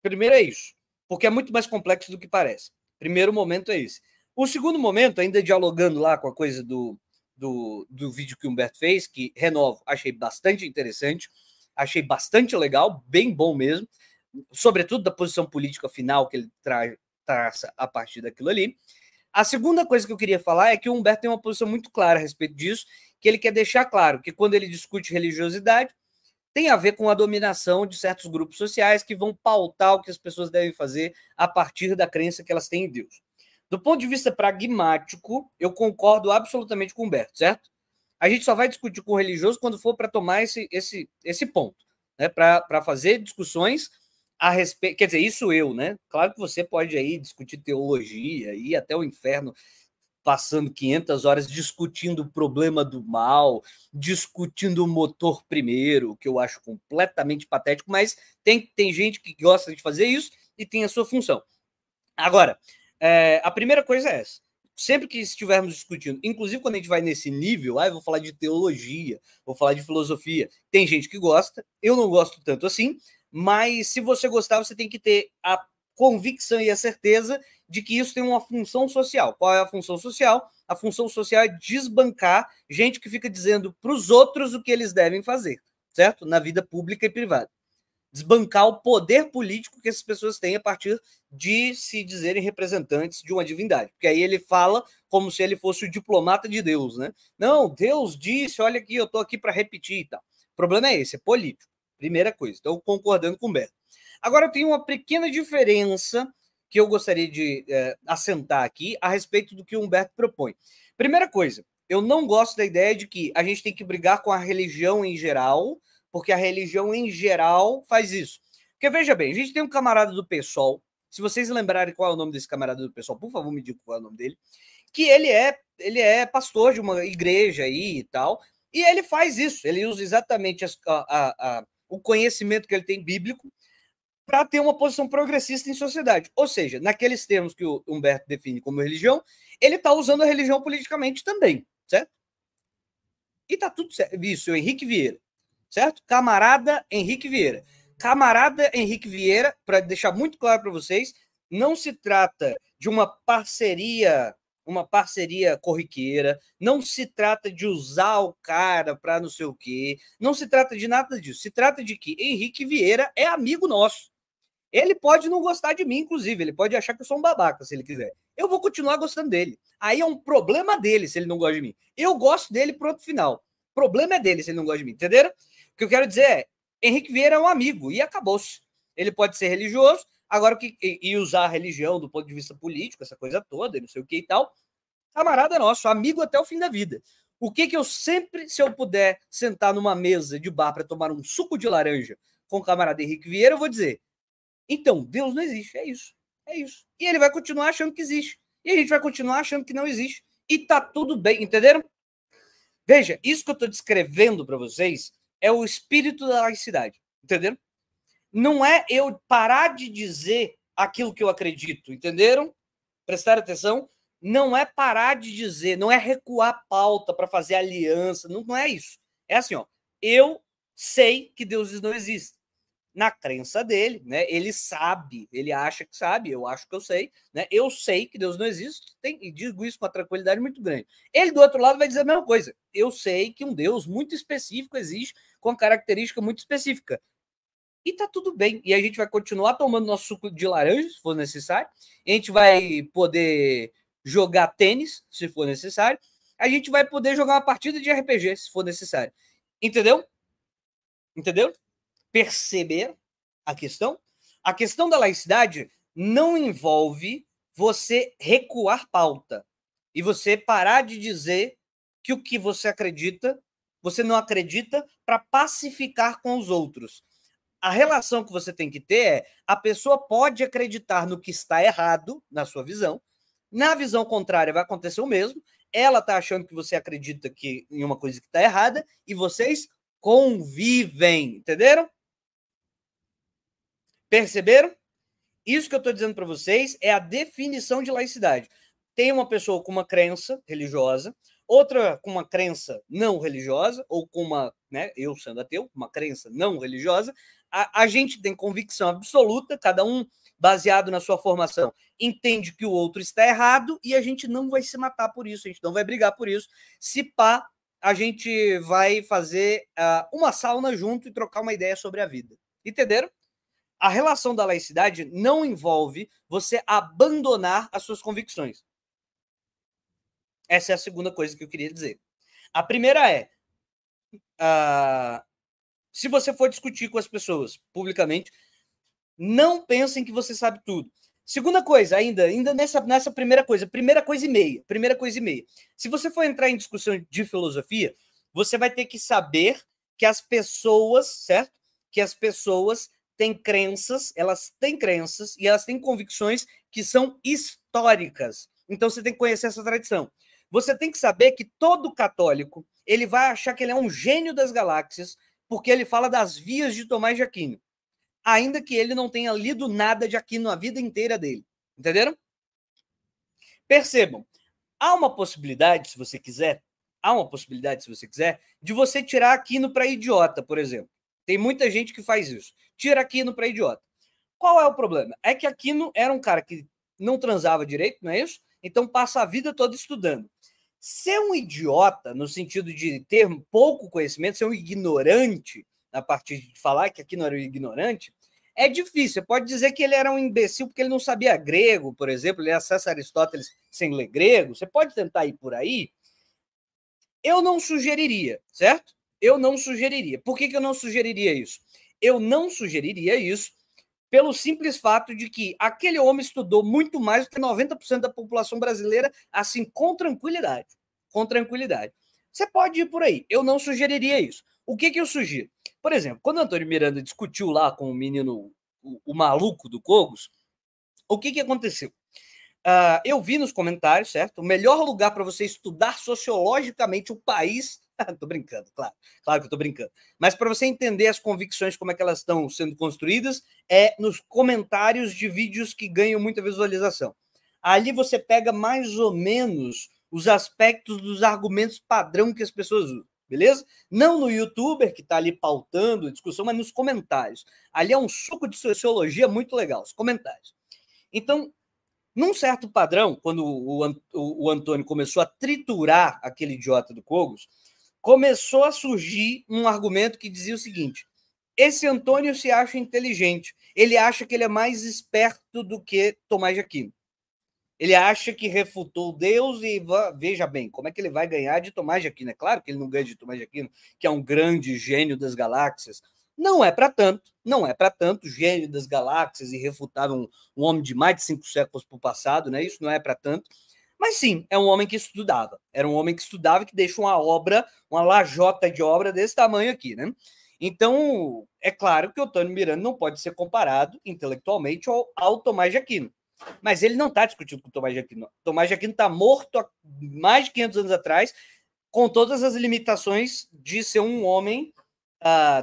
Primeiro é isso, porque é muito mais complexo do que parece. Primeiro momento é esse. O segundo momento, ainda dialogando lá com a coisa do vídeo que o Humberto fez, que, renovo, achei bastante interessante, achei bastante legal, bem bom mesmo, sobretudo da posição política final que ele traça a partir daquilo ali. A segunda coisa que eu queria falar é que o Humberto tem uma posição muito clara a respeito disso, que ele quer deixar claro que quando ele discute religiosidade, tem a ver com a dominação de certos grupos sociais que vão pautar o que as pessoas devem fazer a partir da crença que elas têm em Deus. Do ponto de vista pragmático, eu concordo absolutamente com o Humberto, certo? A gente só vai discutir com o religioso quando for para tomar esse ponto, né? Para fazer discussões a respeito. Quer dizer, isso eu, né? Claro que você pode aí discutir teologia, ir até o inferno passando 500 horas discutindo o problema do mal, discutindo o motor primeiro, que eu acho completamente patético, mas tem gente que gosta de fazer isso e tem a sua função. Agora, a primeira coisa é essa. Sempre que estivermos discutindo, inclusive quando a gente vai nesse nível, eu vou falar de teologia, vou falar de filosofia, tem gente que gosta, eu não gosto tanto assim, mas se você gostar, você tem que ter a convicção e a certeza de que isso tem uma função social. Qual é a função social? A função social é desbancar gente que fica dizendo para os outros o que eles devem fazer, certo? Na vida pública e privada. Desbancar o poder político que essas pessoas têm a partir de se dizerem representantes de uma divindade. Porque aí ele fala como se ele fosse o diplomata de Deus, né? Não, Deus disse, olha aqui, eu estou aqui para repetir e tal. O problema é esse, é político. Primeira coisa. Então, concordando com o Beto. Agora, eu tenho uma pequena diferença que eu gostaria de assentar aqui a respeito do que o Humberto propõe. Primeira coisa, eu não gosto da ideia de que a gente tem que brigar com a religião em geral, porque a religião em geral faz isso. Porque, veja bem, a gente tem um camarada do PSOL, se vocês lembrarem qual é o nome desse camarada do PSOL, por favor, me digam qual é o nome dele, que ele é pastor de uma igreja aí e tal, e ele faz isso, ele usa exatamente o conhecimento que ele tem bíblico para ter uma posição progressista em sociedade. Ou seja, naqueles termos que o Humberto define como religião, ele está usando a religião politicamente também, certo? E tá tudo certo. Isso, o Henrique Vieira, certo? Camarada Henrique Vieira. Camarada Henrique Vieira, para deixar muito claro para vocês, não se trata de uma parceria corriqueira, não se trata de usar o cara para não sei o quê, não se trata de nada disso. Se trata de que Henrique Vieira é amigo nosso. Ele pode não gostar de mim, inclusive, ele pode achar que eu sou um babaca, se ele quiser. Eu vou continuar gostando dele. Aí é um problema dele se ele não gosta de mim. Eu gosto dele, pronto, final. O problema é dele se ele não gosta de mim, entenderam? O que eu quero dizer é, Henrique Vieira é um amigo, e acabou-se. Ele pode ser religioso, agora e usar a religião do ponto de vista político, essa coisa toda, não sei o que e tal. Camarada nosso, amigo até o fim da vida. O que eu sempre, se eu puder sentar numa mesa de bar para tomar um suco de laranja com o camarada Henrique Vieira, eu vou dizer, então, Deus não existe, é isso. É isso. E ele vai continuar achando que existe. E a gente vai continuar achando que não existe. E tá tudo bem, entenderam? Veja, isso que eu estou descrevendo para vocês é o espírito da laicidade, entenderam? Não é eu parar de dizer aquilo que eu acredito, entenderam? Prestaram atenção? Não é parar de dizer, não é recuar a pauta para fazer aliança, não é isso. É assim, ó, eu sei que Deus não existe. Na crença dele, né? Ele sabe, ele acha que sabe, eu acho que eu sei, né? Eu sei que Deus não existe, e digo isso com uma tranquilidade muito grande. Ele, do outro lado, vai dizer a mesma coisa. Eu sei que um Deus muito específico existe, com característica muito específica. E tá tudo bem. E a gente vai continuar tomando nosso suco de laranja, se for necessário. A gente vai poder jogar tênis, se for necessário. A gente vai poder jogar uma partida de RPG, se for necessário. Entendeu? Entendeu? Perceber a questão? A questão da laicidade não envolve você recuar pauta e você parar de dizer que o que você acredita, você não acredita para pacificar com os outros. A relação que você tem que ter é a pessoa pode acreditar no que está errado, na sua visão, na visão contrária vai acontecer o mesmo, ela está achando que você acredita que em uma coisa que está errada e vocês convivem, entenderam? Perceberam? Isso que eu estou dizendo para vocês é a definição de laicidade. Tem uma pessoa com uma crença religiosa, outra com uma crença não religiosa, ou com uma, né, eu sendo ateu, uma crença não religiosa. A gente tem convicção absoluta, cada um baseado na sua formação, entende que o outro está errado e a gente não vai se matar por isso, a gente não vai brigar por isso. Se pá, a gente vai fazer uma sauna junto e trocar uma ideia sobre a vida. Entenderam? A relação da laicidade não envolve você abandonar as suas convicções. Essa é a segunda coisa que eu queria dizer. A primeira é, se você for discutir com as pessoas publicamente, não pensem que você sabe tudo. Segunda coisa, ainda nessa primeira coisa e meia. Se você for entrar em discussão de filosofia, você vai ter que saber que as pessoas, certo? Que as pessoas têm crenças, elas têm crenças e elas têm convicções que são históricas. Então você tem que conhecer essa tradição. Você tem que saber que todo católico, ele vai achar que ele é um gênio das galáxias, porque ele fala das vias de Tomás de Aquino, ainda que ele não tenha lido nada de Aquino a vida inteira dele. Entenderam? Percebam, há uma possibilidade, se você quiser, de você tirar Aquino para idiota, por exemplo. Tem muita gente que faz isso. Tira Aquino para idiota. Qual é o problema? É que Aquino era um cara que não transava direito, não é isso? Então passa a vida toda estudando. Ser um idiota, no sentido de ter pouco conhecimento, ser um ignorante, a partir de falar que Aquino era um ignorante, é difícil. Você pode dizer que ele era um imbecil porque ele não sabia grego, por exemplo, ele acessa Aristóteles sem ler grego. Você pode tentar ir por aí. Eu não sugeriria, certo? Eu não sugeriria. Por que eu não sugeriria isso? Eu não sugeriria isso pelo simples fato de que aquele homem estudou muito mais do que 90% da população brasileira, assim, com tranquilidade. Com tranquilidade. Você pode ir por aí. Eu não sugeriria isso. O que eu sugiro? Por exemplo, quando o Antônio Miranda discutiu lá com o menino, o maluco do Cogos, o que aconteceu? Eu vi nos comentários, certo? O melhor lugar para você estudar sociologicamente o país. Tô brincando, claro que eu tô brincando. Mas para você entender as convicções, como é que elas estão sendo construídas, é nos comentários de vídeos que ganham muita visualização. Ali você pega mais ou menos os aspectos dos argumentos padrão que as pessoas usam, beleza? Não no youtuber que está ali pautando a discussão, mas nos comentários. Ali é um suco de sociologia muito legal, os comentários. Então, num certo padrão, quando o Antônio começou a triturar aquele idiota do Cogos, começou a surgir um argumento que dizia o seguinte: esse Antônio se acha inteligente, ele acha que ele é mais esperto do que Tomás de Aquino. Ele acha que refutou Deus e veja bem, como é que ele vai ganhar de Tomás de Aquino? É claro que ele não ganha de Tomás de Aquino, que é um grande gênio das galáxias. Não é para tanto, gênio das galáxias e refutar um homem de mais de 5 séculos para o passado, né? Isso não é para tanto. Mas sim, é um homem que estudava. Era um homem que estudava e que deixa uma obra, uma lajota de obra desse tamanho aqui, né? Então, é claro que o Antônio Miranda não pode ser comparado intelectualmente ao Tomás de Aquino. Mas ele não está discutindo com o Tomás de Aquino. Tomás de Aquino está morto há mais de 500 anos atrás, com todas as limitações de ser um homem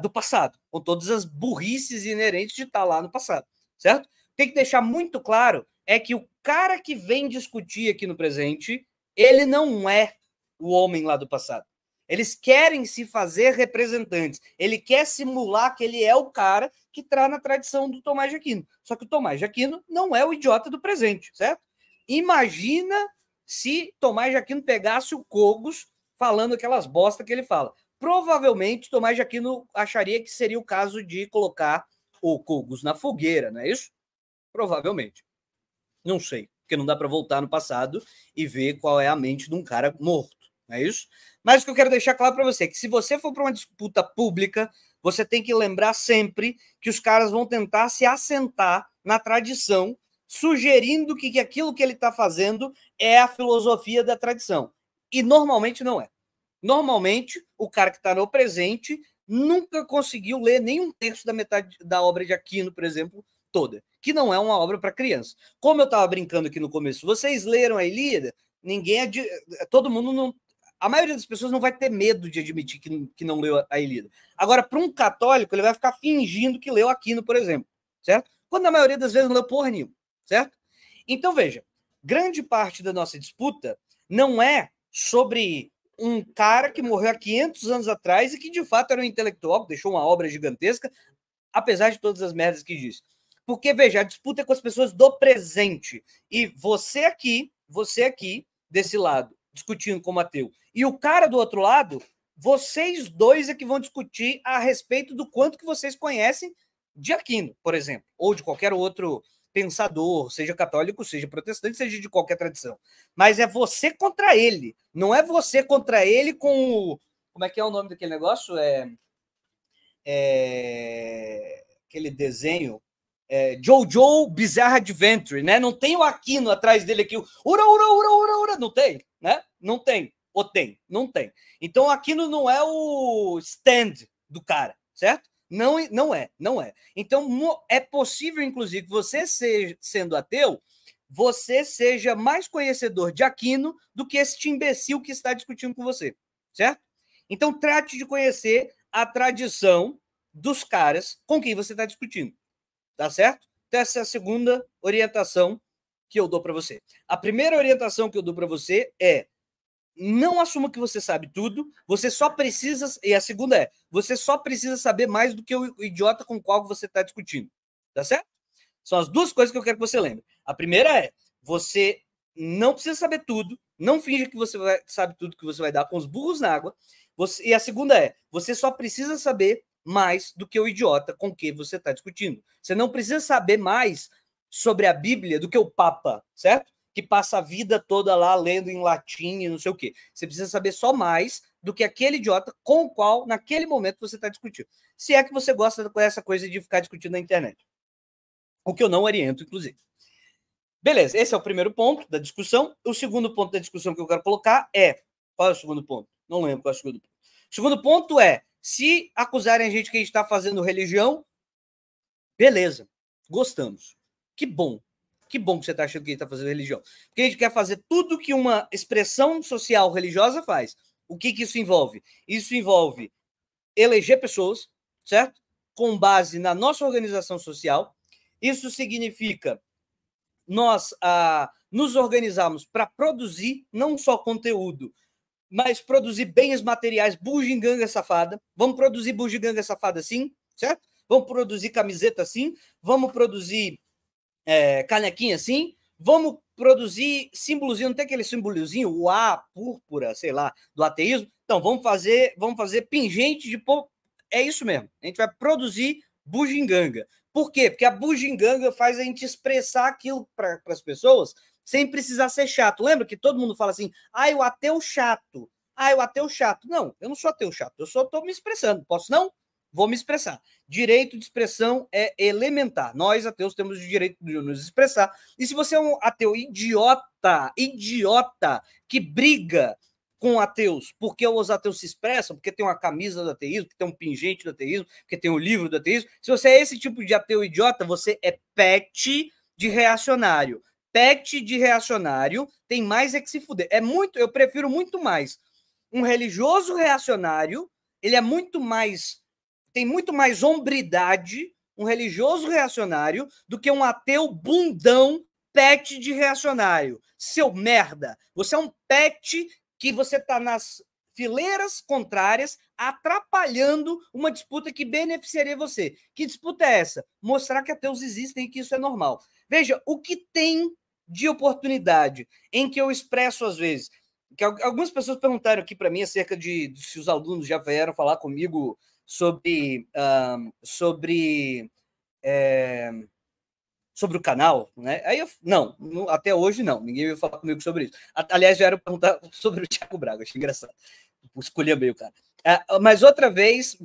do passado, com todas as burrices inerentes de estar lá no passado, certo? Tem que deixar muito claro é que o cara que vem discutir aqui no presente, ele não é o homem lá do passado. Eles querem se fazer representantes. Ele quer simular que ele é o cara que está na tradição do Tomás de Aquino. Só que o Tomás de Aquino não é o idiota do presente, certo? Imagina se Tomás de Aquino pegasse o Cogos falando aquelas bosta que ele fala. Provavelmente Tomás de Aquino acharia que seria o caso de colocar o Cogos na fogueira, não é isso? Provavelmente. Não sei, porque não dá para voltar no passado e ver qual é a mente de um cara morto, não é isso? Mas o que eu quero deixar claro para você é que se você for para uma disputa pública, você tem que lembrar sempre que os caras vão tentar se assentar na tradição, sugerindo que aquilo que ele está fazendo é a filosofia da tradição. E normalmente não é. Normalmente, o cara que está no presente nunca conseguiu ler nem um terço da metade da obra de Aquino, por exemplo, toda, que não é uma obra para criança. Como eu estava brincando aqui no começo, vocês leram a Ilíada, todo mundo não, a maioria das pessoas não vai ter medo de admitir que não leu a Ilíada. Agora, para um católico, ele vai ficar fingindo que leu Aquino, por exemplo, certo? Quando a maioria das vezes não leu porra nenhuma, certo? Então, veja, grande parte da nossa disputa não é sobre um cara que morreu há 500 anos atrás e que, de fato, era um intelectual, que deixou uma obra gigantesca, apesar de todas as merdas que disse. Porque, veja, a disputa é com as pessoas do presente. E você aqui, desse lado, discutindo como ateu, e o cara do outro lado, vocês dois é que vão discutir a respeito do quanto que vocês conhecem de Aquino, por exemplo, ou de qualquer outro pensador, seja católico, seja protestante, seja de qualquer tradição. Mas é você contra ele. Não é você contra ele com o... Como é que é o nome daquele negócio? Aquele desenho... Jojo Bizarre Adventure, né? Não tem o Aquino atrás dele aqui. Ura, ura, ura, ura, ura. Não tem, né? Não tem. Ou tem? Não tem. Então, o Aquino não é o stand do cara, certo? Não é. Então, é possível, inclusive, você sendo ateu, você seja mais conhecedor de Aquino do que esse imbecil que está discutindo com você, certo? Então, trate de conhecer a tradição dos caras com quem você está discutindo, tá certo? Então, essa é a segunda orientação que eu dou para você. A primeira orientação que eu dou para você é: não assuma que você sabe tudo, você só precisa... E a segunda é: você só precisa saber mais do que o idiota com o qual você está discutindo. Tá certo? São as duas coisas que eu quero que você lembre. A primeira é: você não precisa saber tudo, não finja que você sabe tudo, que você vai dar com os burros na água. E a segunda é: você só precisa saber mais do que o idiota com quem você está discutindo. Você não precisa saber mais sobre a Bíblia do que o Papa, certo? Que passa a vida toda lá lendo em latim e não sei o quê. Você precisa saber só mais do que aquele idiota com o qual, naquele momento, você está discutindo. Se é que você gosta dessa coisa de ficar discutindo na internet. O que eu não oriento, inclusive. Beleza, esse é o primeiro ponto da discussão. O segundo ponto da discussão que eu quero colocar é... Qual é o segundo ponto? Não lembro qual é o segundo ponto. O segundo ponto é: se acusarem a gente que a gente está fazendo religião, beleza, gostamos. Que bom. Que bom que você está achando que a gente está fazendo religião. Porque a gente quer fazer tudo que uma expressão social religiosa faz. O que isso envolve? Isso envolve eleger pessoas, certo? Com base na nossa organização social. Isso significa nós nos organizarmos para produzir não só conteúdo, mas produzir bens materiais, bugiganga safada. Vamos produzir bugiganga safada sim, certo? Vamos produzir camiseta sim, vamos produzir canequinha sim, vamos produzir símbolozinho, não tem aquele símbolozinho, o A, púrpura, sei lá, do ateísmo? Então, vamos fazer pingente de povo. É isso mesmo, a gente vai produzir bugiganga. Por quê? Porque a bugiganga faz a gente expressar aquilo para as pessoas sem precisar ser chato. Lembra que todo mundo fala assim: o ateu chato. O ateu chato. Não, eu não sou ateu chato, eu só estou me expressando. Posso não? Vou me expressar. Direito de expressão é elementar. Nós, ateus, temos o direito de nos expressar. E se você é um ateu idiota, que briga com ateus, porque os ateus se expressam, porque tem uma camisa do ateísmo, porque tem um pingente do ateísmo, porque tem um livro do ateísmo, se você é esse tipo de ateu idiota, você é pet de reacionário. Pet de reacionário tem mais é que se fuder. Eu prefiro muito mais um religioso reacionário, ele é muito mais... tem muito mais hombridade, um religioso reacionário, do que um ateu bundão pet de reacionário. Seu merda! Você é um pet que você está nas fileiras contrárias, atrapalhando uma disputa que beneficiaria você. Que disputa é essa? Mostrar que ateus existem e que isso é normal. Veja, o que tem de oportunidade em que eu expresso às vezes... que algumas pessoas perguntaram aqui para mim acerca de se os alunos já vieram falar comigo sobre o canal, né? Aí não, até hoje não, ninguém veio falar comigo sobre isso. Aliás, vieram perguntar sobre o Thiago Braga, achei engraçado. Escolhi meio, cara. Mas outra vez,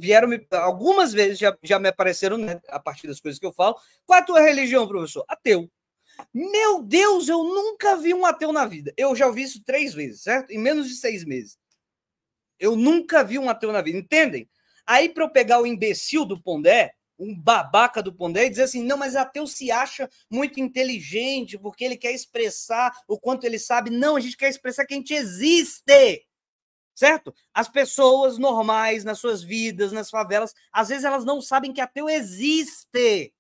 algumas vezes já me apareceram, né, a partir das coisas que eu falo: qual é a tua religião, professor? Ateu. Meu Deus, eu nunca vi um ateu na vida. Eu já ouvi isso 3 vezes, certo? Em menos de 6 meses. Eu nunca vi um ateu na vida, entendem? Aí, para eu pegar o imbecil do Pondé, um babaca do Pondé, e dizer assim: não, mas ateu se acha muito inteligente porque ele quer expressar o quanto ele sabe. Não, a gente quer expressar que a gente existe, certo? As pessoas normais nas suas vidas, nas favelas, às vezes elas não sabem que ateu existe,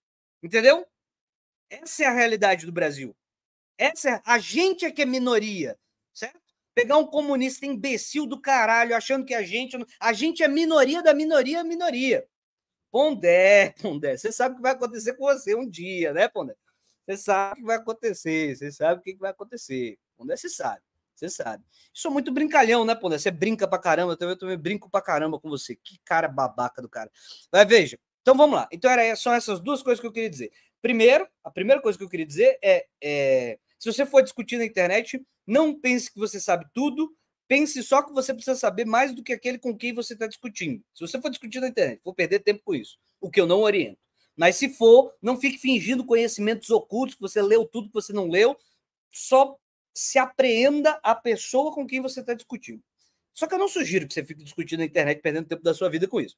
entendeu? Essa é a realidade do Brasil. A gente é que é minoria, certo? Pegar um comunista imbecil do caralho, achando que a gente é minoria da minoria, minoria. Pondé, você sabe o que vai acontecer com você um dia, né, Pondé? Você sabe o que vai acontecer, você sabe o que vai acontecer. Pondé, você sabe. Sou muito brincalhão, né, Pondé? Você brinca pra caramba, eu também brinco pra caramba com você. Que cara babaca do cara. Mas veja, então vamos lá. Então são essas duas coisas que eu queria dizer. Primeiro, a primeira coisa que eu queria dizer se você for discutir na internet, não pense que você sabe tudo, pense só que você precisa saber mais do que aquele com quem você está discutindo. Se você for discutir na internet, vou perder tempo com isso, o que eu não oriento. Mas se for, não fique fingindo conhecimentos ocultos, que você leu tudo que você não leu, só se apreenda a pessoa com quem você está discutindo. Só que eu não sugiro que você fique discutindo na internet, perdendo tempo da sua vida com isso.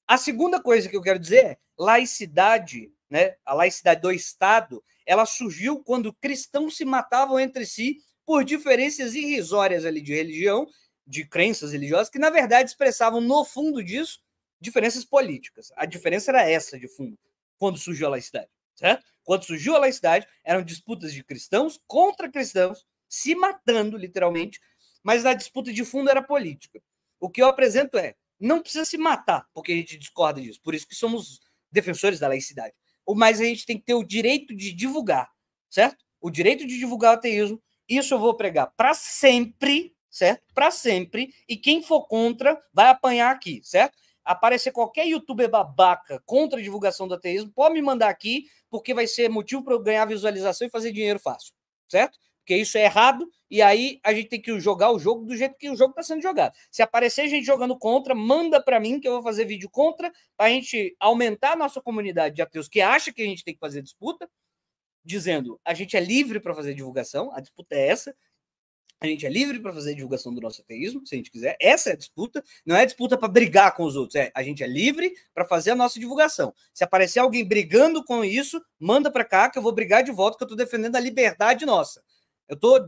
A segunda coisa que eu quero dizer é laicidade, né? A laicidade do Estado, ela surgiu quando cristãos se matavam entre si por diferenças irrisórias ali de religião, de crenças religiosas, que na verdade expressavam no fundo disso diferenças políticas. A diferença era essa de fundo, quando surgiu a laicidade, certo? Quando surgiu a laicidade, eram disputas de cristãos contra cristãos, se matando literalmente, mas a disputa de fundo era política. O que eu apresento não precisa se matar, porque a gente discorda disso. Por isso que somos defensores da laicidade. Mas a gente tem que ter o direito de divulgar, certo? O direito de divulgar o ateísmo. Isso eu vou pregar para sempre, certo? Para sempre. E quem for contra vai apanhar aqui, certo? Aparecer qualquer youtuber babaca contra a divulgação do ateísmo, pode me mandar aqui, porque vai ser motivo para eu ganhar visualização e fazer dinheiro fácil, certo? Porque isso é errado, e aí a gente tem que jogar o jogo do jeito que o jogo está sendo jogado. Se aparecer gente jogando contra, manda para mim, que eu vou fazer vídeo contra, para a gente aumentar a nossa comunidade de ateus que acha que a gente tem que fazer disputa, dizendo a gente é livre para fazer divulgação, a disputa é essa, a gente é livre para fazer divulgação do nosso ateísmo, se a gente quiser. Essa é a disputa, não é disputa para brigar com os outros, a gente é livre para fazer a nossa divulgação. Se aparecer alguém brigando com isso, manda para cá que eu vou brigar de volta, que eu estou defendendo a liberdade nossa. Eu estou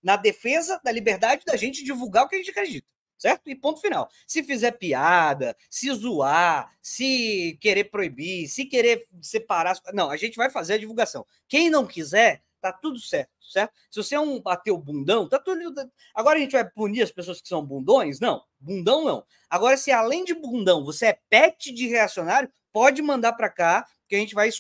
na defesa da liberdade da gente divulgar o que a gente acredita, certo? E ponto final. Se fizer piada, se zoar, se querer proibir, se querer separar... Não, a gente vai fazer a divulgação. Quem não quiser, tá tudo certo, certo? Se você é um ateu bundão, tá tudo... Agora a gente vai punir as pessoas que são bundões? Não, bundão não. Agora, se além de bundão você é pet de reacionário, pode mandar para cá, que a gente vai...